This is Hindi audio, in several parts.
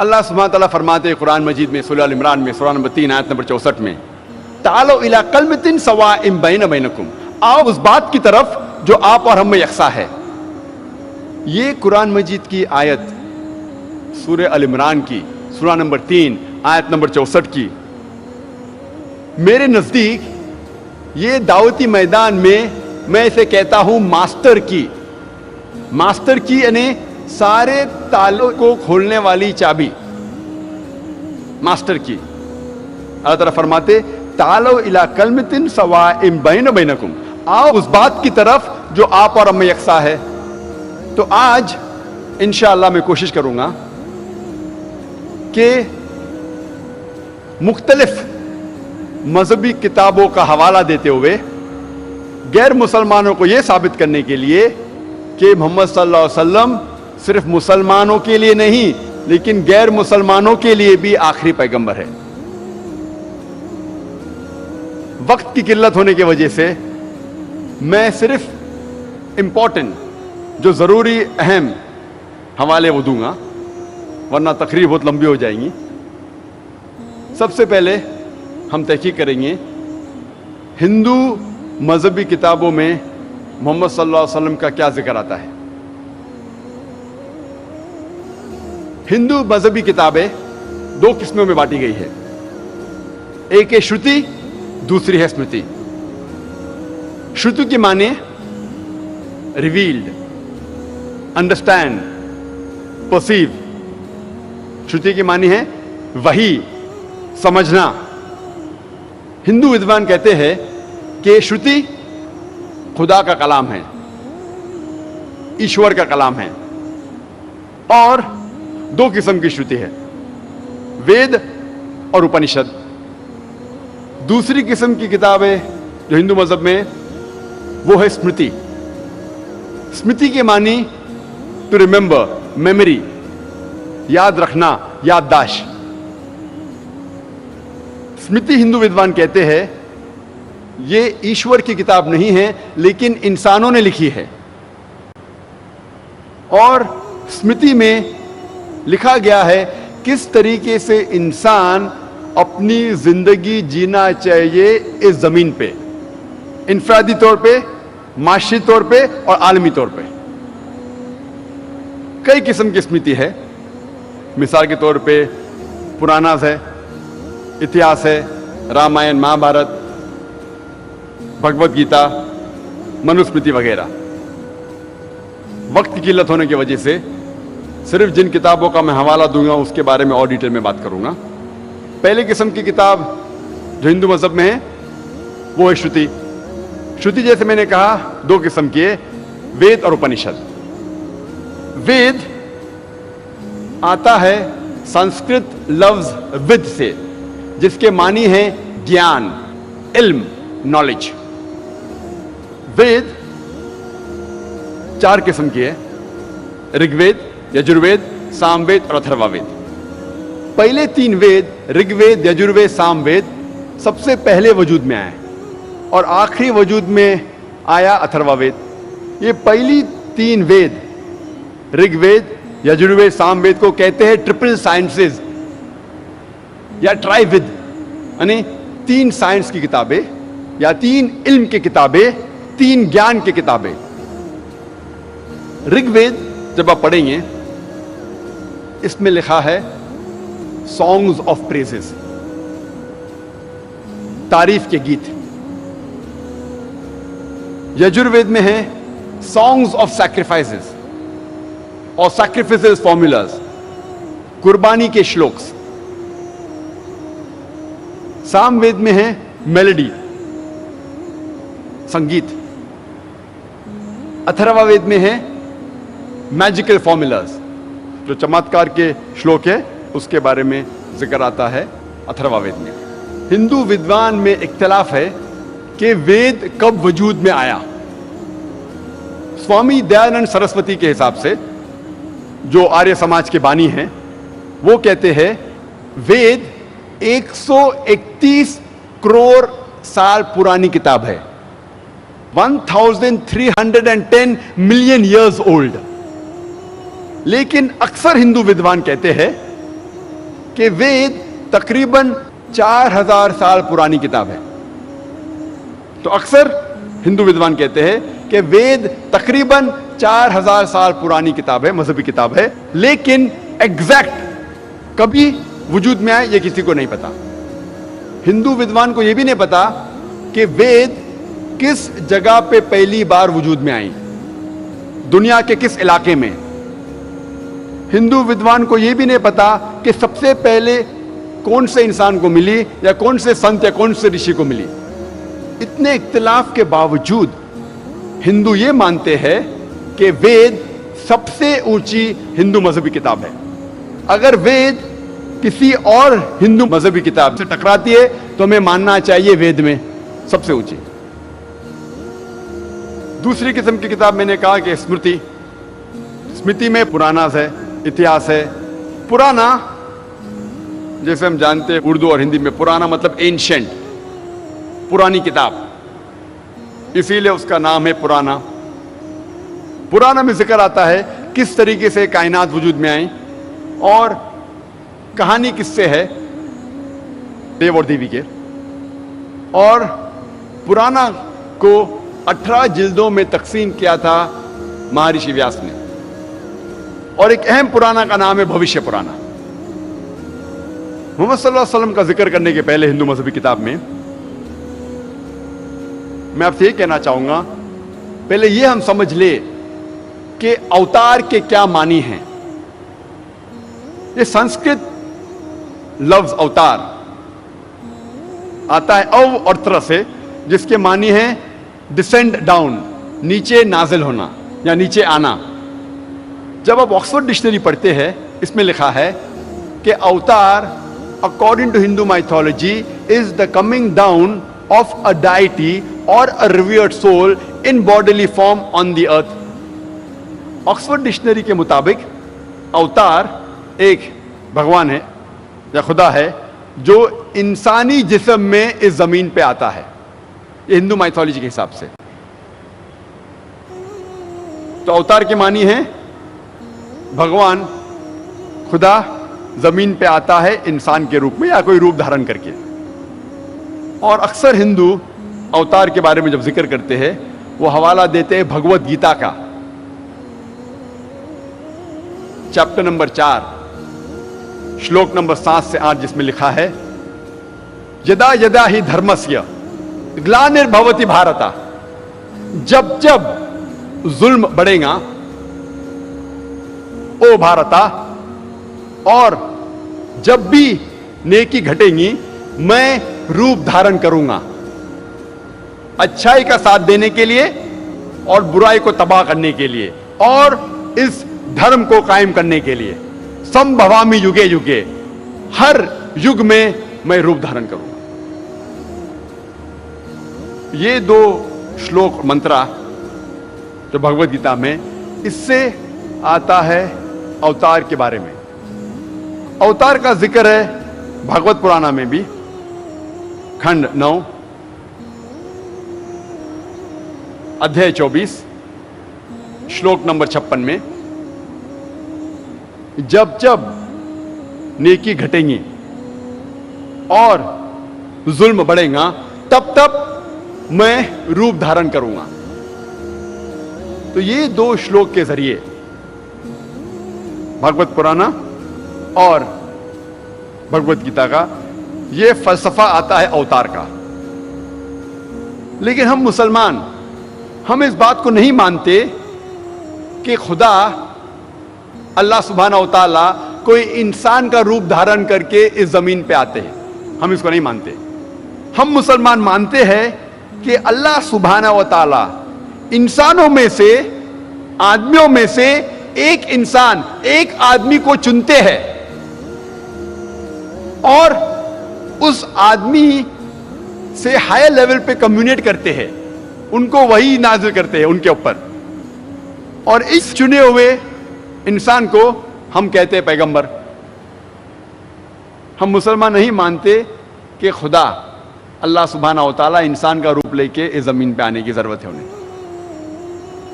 अल्लाह सुब्हानहू व तआला फरमाते हैं कुरान मजीद में सूरह अल इमरान में सूरह नंबर 3 आयत नंबर 64 में, तालो इला कलमतिन सवाइम बैन बैनकुम, आओ उस बात की तरफ जो आप और हम में यकसा है। ये कुरान मजीद की आयत सूरह अल इमरान की सूरह नंबर 3 आयत नंबर 64 की, मेरे नजदीक ये दावती मैदान में मैं इसे कहता हूं मास्टर की। मास्टर की यानी सारे तालों को खोलने वाली चाबी, मास्टर की। अल्लाह ताला फरमाते तालो इला कलमतिन सवाइम बैन बैनकुम, आओ उस बात की तरफ जो आप और हम में यकसा है। तो आज इंशाअल्लाह मैं कोशिश करूंगा कि मुख्तलिफ मजहबी किताबों का हवाला देते हुए गैर मुसलमानों को यह साबित करने के लिए कि मोहम्मद सल्लल्लाहु अलैहि वसल्लम सिर्फ मुसलमानों के लिए नहीं लेकिन गैर मुसलमानों के लिए भी आखिरी पैगंबर है। वक्त की किल्लत होने की वजह से मैं सिर्फ इंपॉर्टेंट जो जरूरी अहम हवाले वो दूंगा, वरना तकरीर बहुत लंबी हो जाएंगी। सबसे पहले हम तहकीक करेंगे हिंदू मजहबी किताबों में मोहम्मद सल्लल्लाहु अलैहि वसल्लम का क्या जिक्र आता है। हिंदू मजहबी किताबें दो किस्मों में बांटी गई है, एक है श्रुति, दूसरी है स्मृति। श्रुति की माने रिवील्ड, अंडरस्टैंड, परसीव। श्रुति की मानी है वही, समझना। हिंदू विद्वान कहते हैं कि श्रुति खुदा का कलाम है, ईश्वर का कलाम है। और दो किस्म की श्रुति है, वेद और उपनिषद। दूसरी किस्म की किताबें जो हिंदू मजहब में वो है स्मृति। स्मृति के मानी टू रिमेंबर, मेमोरी, याद रखना, याददाश्त। स्मृति हिंदू विद्वान कहते हैं ये ईश्वर की किताब नहीं है लेकिन इंसानों ने लिखी है। और स्मृति में लिखा गया है किस तरीके से इंसान अपनी जिंदगी जीना चाहिए इस जमीन पे, इनफरादी तौर पे, माशी तौर पे और आलमी तौर पे। कई किस्म की स्मृति है। मिसाल के तौर पे पुराणास है, इतिहास है, रामायण, महाभारत, भगवत गीता, मनुस्मृति वगैरह। वक्त की किल्लत होने की वजह से सिर्फ जिन किताबों का मैं हवाला दूंगा उसके बारे में और डिटेल में बात करूंगा। पहले किस्म की किताब जो हिंदू मजहब में है वो है श्रुति। श्रुति जैसे मैंने कहा दो किस्म की है, वेद और उपनिषद। वेद आता है संस्कृत लफ्ज विद से, जिसके मानी है ज्ञान, इल्म, नॉलेज। वेद चार किस्म की है, ऋग्वेद, यजुर्वेद, सामवेद और अथर्ववेद। पहले तीन वेद, ऋग्वेद, यजुर्वेद, सामवेद, सबसे पहले वजूद में आए और आखिरी वजूद में आया अथर्ववेद। ये पहली तीन वेद, ऋग्वेद, यजुर्वेद, सामवेद को कहते हैं ट्रिपल साइंसेस या ट्राइविद, यानी तीन साइंस की किताबें या तीन इल्म की किताबें, तीन ज्ञान की किताबें। ऋग्वेद जब आप पढ़ेंगे इसमें लिखा है सॉन्ग्स ऑफ प्रेजेस, तारीफ के गीत। यजुर्वेद में है सॉन्ग्स ऑफ सैक्रिफाइसेस और सैक्रिफाइसेस फॉर्मूलाज, कुर्बानी के श्लोक्स। सामवेद में है मेलोडी, संगीत। अथर्ववेद में है मैजिकल फॉर्मूलाज, जो चमत्कार के श्लोक है उसके बारे में जिक्र आता है अथर्ववेद में। हिंदू विद्वान में इख्तिलाफ है कि वेद कब वजूद में आया। स्वामी दयानंद सरस्वती के हिसाब से, जो आर्य समाज के बानी हैं, वो कहते हैं वेद 131 करोड़ साल पुरानी किताब है, 1310 मिलियन ईयर्स ओल्ड। लेकिन अक्सर हिंदू विद्वान कहते हैं कि वेद तकरीबन 4000 साल पुरानी किताब है। तो अक्सर हिंदू विद्वान कहते हैं कि वेद तकरीबन 4000 साल पुरानी किताब है, मजहबी किताब है, लेकिन एग्जैक्ट कभी वजूद में आए ये किसी को नहीं पता। हिंदू विद्वान को यह भी नहीं पता कि वेद किस जगह पे पहली बार वजूद में आई, दुनिया के किस इलाके में। हिंदू विद्वान को यह भी नहीं पता कि सबसे पहले कौन से इंसान को मिली या कौन से संत या कौन से ऋषि को मिली। इतने इख्तिलाफ के बावजूद हिंदू ये मानते हैं कि वेद सबसे ऊंची हिंदू मजहबी किताब है। अगर वेद किसी और हिंदू मजहबी किताब से टकराती है तो हमें मानना चाहिए वेद में सबसे ऊंची। दूसरी किस्म की किताब मैंने कहा कि स्मृति। स्मृति में पुराना है, इतिहास है। पुराना जैसे हम जानते हैं उर्दू और हिंदी में पुराना मतलब एंशिएंट, पुरानी किताब, इसीलिए उसका नाम है पुराना। पुराना में जिक्र आता है किस तरीके से कायनात वजूद में आई और कहानी किससे है, देव और देवी के। और पुराना को 18 जिल्दों में तकसीम किया था महर्षि व्यास ने। और एक अहम पुराना का नाम है भविष्य पुराना। मोहम्मद सल्लल्लाहु अलैहि वसल्लम का जिक्र करने के पहले हिंदू मजहबी किताब में मैं आपसे ये कहना चाहूंगा, पहले ये हम समझ ले कि अवतार के क्या मानी हैं। ये संस्कृत लफ्ज अवतार आता है अव और त्र से, जिसके मानी है डिसेंड डाउन, नीचे नाजिल होना या नीचे आना। जब आप ऑक्सफोर्ड डिक्शनरी पढ़ते हैं इसमें लिखा है कि avatar according to Hindu mythology is the coming down of a deity or a revered soul in bodily form on the earth. Oxford dictionary के मुताबिक अवतार एक भगवान है या खुदा है जो इंसानी जिस्म में इस जमीन पे आता है। ये हिंदू माइथोलॉजी के हिसाब से। तो अवतार के मानी है भगवान खुदा जमीन पे आता है इंसान के रूप में या कोई रूप धारण करके। और अक्सर हिंदू अवतार के बारे में जब जिक्र करते हैं वो हवाला देते हैं भगवत गीता का, चैप्टर नंबर 4 श्लोक नंबर 7 से 8, जिसमें लिखा है यदा यदा ही धर्मस्य ग्लानिर्भवति भारता। जब जब जुल्म बढ़ेगा ओ भारता, और जब भी नेकी घटेगी मैं रूप धारण करूंगा अच्छाई का साथ देने के लिए और बुराई को तबाह करने के लिए और इस धर्म को कायम करने के लिए। संभवामि युगे युगे, हर युग में मैं रूप धारण करूंगा। ये 2 श्लोक मंत्रा जो भगवत गीता में, इससे आता है अवतार के बारे में। अवतार का जिक्र है भागवत पुराण में भी, खंड 9 अध्याय 24 श्लोक नंबर 56 में, जब जब नेकी घटेंगी और जुल्म बढ़ेगा तब तब मैं रूप धारण करूंगा। तो ये 2 श्लोक के जरिए भागवत पुराण और भगवत गीता का ये फलसफा आता है अवतार का। लेकिन हम मुसलमान हम इस बात को नहीं मानते कि खुदा अल्लाह सुब्हानहू व तआला कोई इंसान का रूप धारण करके इस जमीन पे आते हैं। हम इसको नहीं मानते। हम मुसलमान मानते हैं कि अल्लाह सुब्हानहू व तआला इंसानों में से, आदमियों में से एक इंसान, एक आदमी को चुनते हैं और उस आदमी से हायर लेवल पे कम्युनिकेट करते हैं, उनको वही नाजिल करते हैं उनके ऊपर। और इस चुने हुए इंसान को हम कहते हैं पैगंबर। हम मुसलमान नहीं मानते कि खुदा अल्लाह सुब्हानहू व तआला इंसान का रूप लेके इस जमीन पे आने की जरूरत है उन्हें।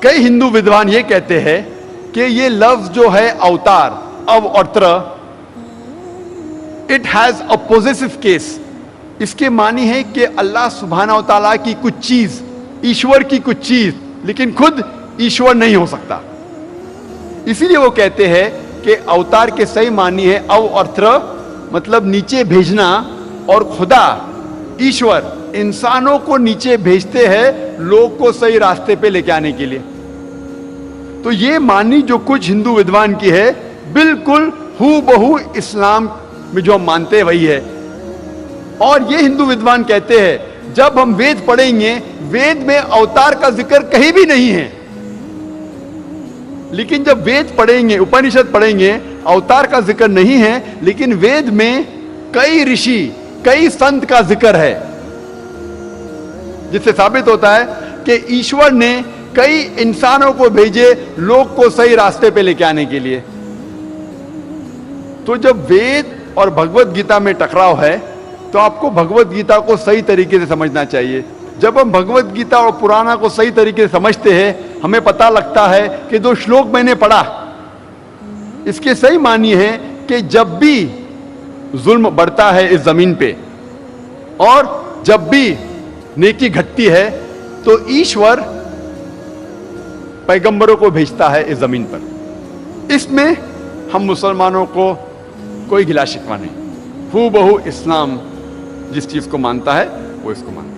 कई हिंदू विद्वान ये कहते हैं कि ये लफ्ज जो है अवतार, अव और त्र, it has a positive case. इसके मानी है कि अल्लाह सुब्हानहू व तआला की कुछ चीज, ईश्वर की कुछ चीज, लेकिन खुद ईश्वर नहीं हो सकता। इसीलिए वो कहते हैं कि अवतार के सही मानी है अव अर्थ, मतलब नीचे भेजना, और खुदा ईश्वर इंसानों को नीचे भेजते हैं लोग को सही रास्ते पे लेके आने के लिए। तो ये मानी जो कुछ हिंदू विद्वान की है, बिल्कुल हूबहू इस्लाम में जो हम मानते हैं वही है। और ये हिंदू विद्वान कहते हैं जब हम वेद पढ़ेंगे, वेद में अवतार का जिक्र कहीं भी नहीं है, लेकिन जब वेद पढ़ेंगे, उपनिषद पढ़ेंगे, अवतार का जिक्र नहीं है, लेकिन वेद में कई ऋषि, कई संत का जिक्र है, जिससे साबित होता है कि ईश्वर ने कई इंसानों को भेजे लोग को सही रास्ते पे लेके आने के लिए। तो जब वेद और भगवत गीता में टकराव है, तो आपको भगवत गीता को सही तरीके से समझना चाहिए। जब हम भगवत गीता और पुराना को सही तरीके से समझते हैं, हमें पता लगता है कि जो श्लोक मैंने पढ़ा, इसके सही मानी है कि जब भी जुल्म बढ़ता है इस जमीन पे और जब भी नेकी घटती है, तो ईश्वर पैगंबरों को भेजता है इस जमीन पर। इसमें हम मुसलमानों को कोई गिला शिकवा नहीं। हूबहू इस्लाम जिस चीज को मानता है वो इसको मानता है।